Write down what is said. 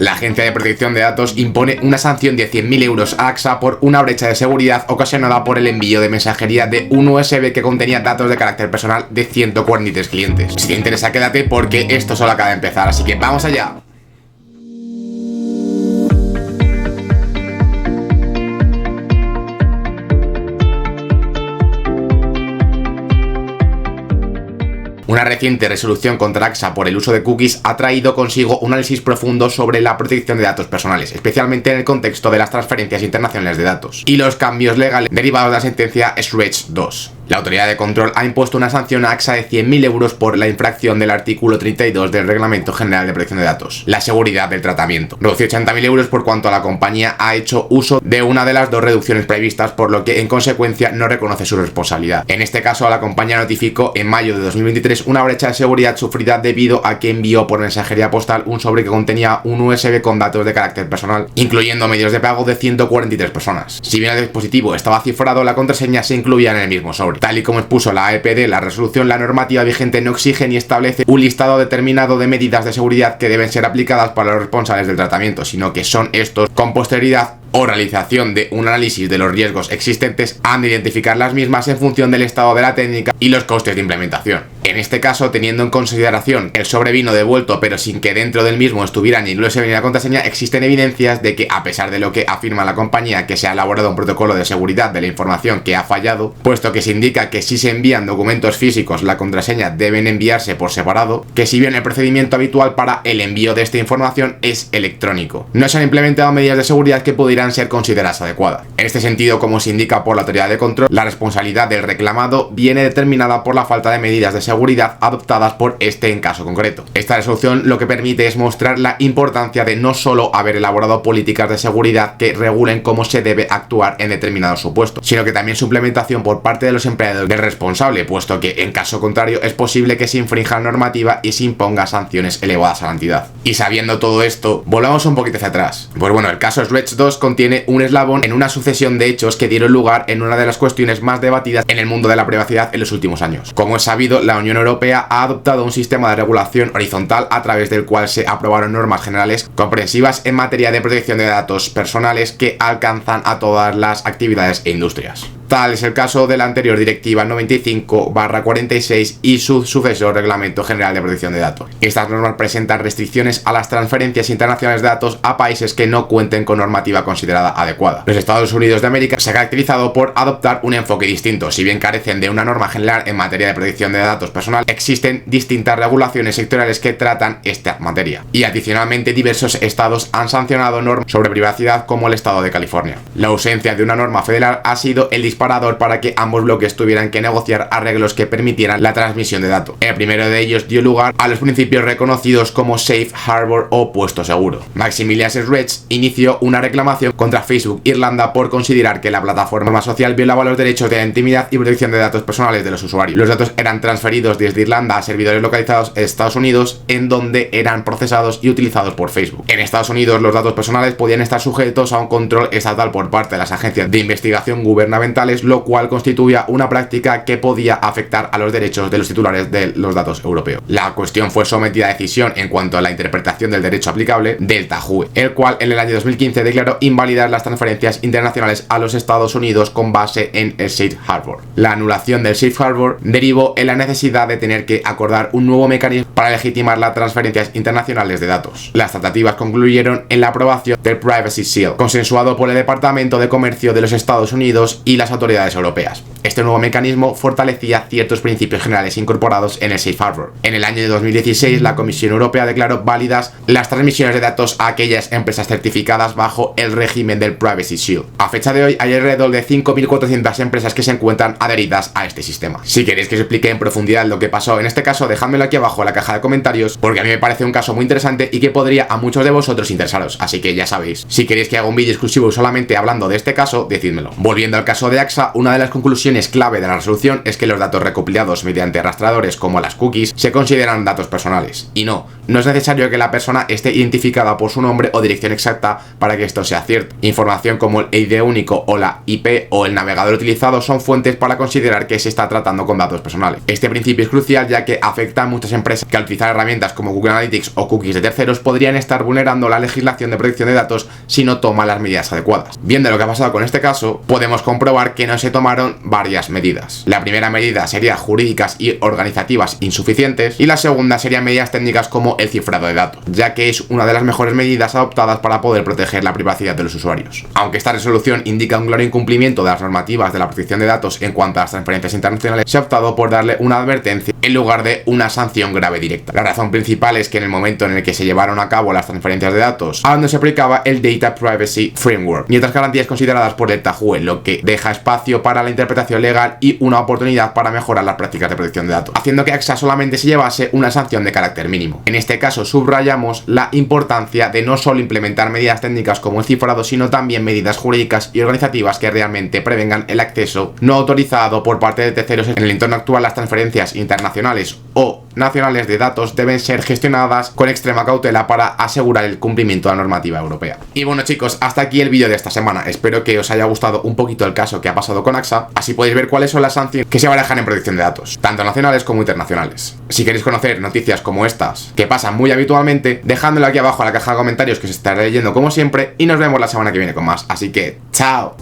La Agencia de Protección de Datos impone una sanción de 100.000 euros a AXA por una brecha de seguridad ocasionada por el envío de mensajería de un USB que contenía datos de carácter personal de 143 clientes. Si te interesa, quédate porque esto solo acaba de empezar, así que ¡vamos allá! Una reciente resolución contra AXA por el uso de cookies ha traído consigo un análisis profundo sobre la protección de datos personales, especialmente en el contexto de las transferencias internacionales de datos y los cambios legales derivados de la sentencia Schrems II. La autoridad de control ha impuesto una sanción a AXA de 100.000 euros por la infracción del artículo 32 del Reglamento General de Protección de Datos, la seguridad del tratamiento. Redució 80.000 euros por cuanto la compañía ha hecho uso de una de las dos reducciones previstas, por lo que en consecuencia no reconoce su responsabilidad. En este caso, la compañía notificó en mayo de 2023 una brecha de seguridad sufrida debido a que envió por mensajería postal un sobre que contenía un USB con datos de carácter personal, incluyendo medios de pago de 143 personas. Si bien el dispositivo estaba cifrado, la contraseña se incluía en el mismo sobre. Tal y como expuso la AEPD, la resolución, la normativa vigente no exige ni establece un listado determinado de medidas de seguridad que deben ser aplicadas para los responsables del tratamiento, sino que son estos, con posterioridad o realización de un análisis de los riesgos existentes, han de identificar las mismas en función del estado de la técnica y los costes de implementación. En este caso, teniendo en consideración que el sobre vino devuelto pero sin que dentro del mismo estuviera ni el USB ni la contraseña, existen evidencias de que, a pesar de lo que afirma la compañía, que se ha elaborado un protocolo de seguridad de la información que ha fallado, puesto que se indica que si se envían documentos físicos, la contraseña deben enviarse por separado, que si bien el procedimiento habitual para el envío de esta información es electrónico, no se han implementado medidas de seguridad que pudieran ser consideradas adecuadas. En este sentido, como se indica por la autoridad de control, la responsabilidad del reclamado viene determinada por la falta de medidas de seguridad adoptadas por este en caso concreto. Esta resolución lo que permite es mostrar la importancia de no solo haber elaborado políticas de seguridad que regulen cómo se debe actuar en determinados supuestos, sino que también su implementación por parte de los empleados del responsable, puesto que en caso contrario es posible que se infrinja la normativa y se imponga sanciones elevadas a la entidad. Y sabiendo todo esto, volvamos un poquito hacia atrás. Pues bueno, el caso Schrems II contiene un eslabón en una sucesión de hechos que dieron lugar en una de las cuestiones más debatidas en el mundo de la privacidad en los últimos años. Como es sabido, la Unión Europea ha adoptado un sistema de regulación horizontal a través del cual se aprobaron normas generales comprensivas en materia de protección de datos personales que alcanzan a todas las actividades e industrias. Tal es el caso de la anterior Directiva 95/46 y su sucesor Reglamento General de Protección de Datos. Estas normas presentan restricciones a las transferencias internacionales de datos a países que no cuenten con normativa considerada adecuada. Los Estados Unidos de América se ha caracterizado por adoptar un enfoque distinto. Si bien carecen de una norma general en materia de protección de datos personal, existen distintas regulaciones sectoriales que tratan esta materia. Y adicionalmente, diversos estados han sancionado normas sobre privacidad, como el estado de California. La ausencia de una norma federal ha sido el disparador para que ambos bloques tuvieran que negociar arreglos que permitieran la transmisión de datos. El primero de ellos dio lugar a los principios reconocidos como Safe Harbor o puesto seguro. Maximilian Schrems inició una reclamación contra Facebook Irlanda por considerar que la plataforma social violaba los derechos de la intimidad y protección de datos personales de los usuarios. Los datos eran transferidos desde Irlanda a servidores localizados en Estados Unidos, en donde eran procesados y utilizados por Facebook. En Estados Unidos, los datos personales podían estar sujetos a un control estatal por parte de las agencias de investigación gubernamentales, lo cual constituía una práctica que podía afectar a los derechos de los titulares de los datos europeos. La cuestión fue sometida a decisión en cuanto a la interpretación del derecho aplicable del TAJUE, el cual en el año 2015 declaró inválidas las transferencias internacionales a los Estados Unidos con base en el Safe Harbor. La anulación del Safe Harbor derivó en la necesidad de tener que acordar un nuevo mecanismo para legitimar las transferencias internacionales de datos. Las tratativas concluyeron en la aprobación del Privacy Shield, consensuado por el Departamento de Comercio de los Estados Unidos y las autoridades europeas. Este nuevo mecanismo fortalecía ciertos principios generales incorporados en el Safe Harbor. En el año de 2016, la Comisión Europea declaró válidas las transmisiones de datos a aquellas empresas certificadas bajo el régimen del Privacy Shield. A fecha de hoy, hay alrededor de 5.400 empresas que se encuentran adheridas a este sistema. Si queréis que os explique en profundidad lo que pasó en este caso, dejádmelo aquí abajo en la caja de comentarios, porque a mí me parece un caso muy interesante y que podría a muchos de vosotros interesaros. Así que ya sabéis, si queréis que haga un vídeo exclusivo solamente hablando de este caso, decídmelo. Volviendo al caso de AXA, una de las conclusiones clave de la resolución es que los datos recopilados mediante rastreadores como las cookies se consideran datos personales. Y no es necesario que la persona esté identificada por su nombre o dirección exacta para que esto sea cierto. Información como el ID único o la IP o el navegador utilizado son fuentes para considerar que se está tratando con datos personales. Este principio es crucial ya que afecta a muchas empresas que al utilizar herramientas como Google Analytics o cookies de terceros podrían estar vulnerando la legislación de protección de datos si no toman las medidas adecuadas. Viendo lo que ha pasado con este caso, podemos comprobar que no se tomaron varias medidas. La primera medida sería jurídicas y organizativas insuficientes y la segunda serían medidas técnicas como el cifrado de datos, ya que es una de las mejores medidas adoptadas para poder proteger la privacidad de los usuarios. Aunque esta resolución indica un claro incumplimiento de las normativas de la protección de datos en cuanto a las transferencias internacionales, se ha optado por darle una advertencia en lugar de una sanción grave directa. La razón principal es que en el momento en el que se llevaron a cabo las transferencias de datos, aún no se aplicaba el Data Privacy Framework ni otras garantías consideradas por el TAJUE, lo que deja espacio para la interpretación legal y una oportunidad para mejorar las prácticas de protección de datos, haciendo que AXA solamente se llevase una sanción de carácter mínimo. En este caso subrayamos la importancia de no solo implementar medidas técnicas como el cifrado, sino también medidas jurídicas y organizativas que realmente prevengan el acceso no autorizado por parte de terceros. En el entorno actual, las transferencias internacionales o nacionales de datos deben ser gestionadas con extrema cautela para asegurar el cumplimiento de la normativa europea. Y bueno chicos, hasta aquí el vídeo de esta semana. Espero que os haya gustado un poquito el caso que ha pasado con AXA, así podéis ver cuáles son las sanciones que se barajan en protección de datos, tanto nacionales como internacionales. Si queréis conocer noticias como estas, que pasan muy habitualmente, dejádmelo aquí abajo en la caja de comentarios que os estaré leyendo como siempre y nos vemos la semana que viene con más. Así que, ¡chao!